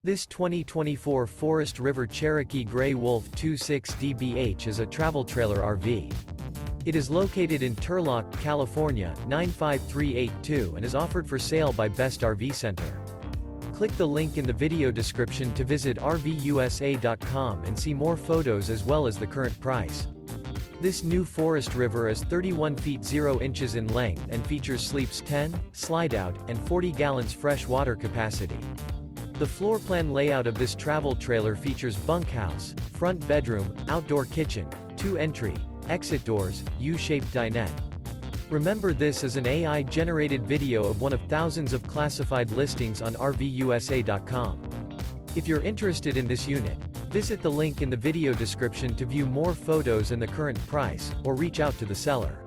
This 2024 Forest River Cherokee Grey Wolf 26DBH is a travel trailer RV. It is located in Turlock, California, 95382 and is offered for sale by Best RV Center. Click the link in the video description to visit RVUSA.com and see more photos as well as the current price. This new Forest River is 31 feet 0 inches in length and features sleeps 10, Slideout, and 40 gallons fresh water capacity. The floor plan layout of this travel trailer features bunkhouse, front bedroom, outdoor kitchen, 2 entry, exit doors, U-shaped dinette. Remember, this is an AI-generated video of one of thousands of classified listings on RVUSA.com. If you're interested in this unit, visit the link in the video description to view more photos and the current price, or reach out to the seller.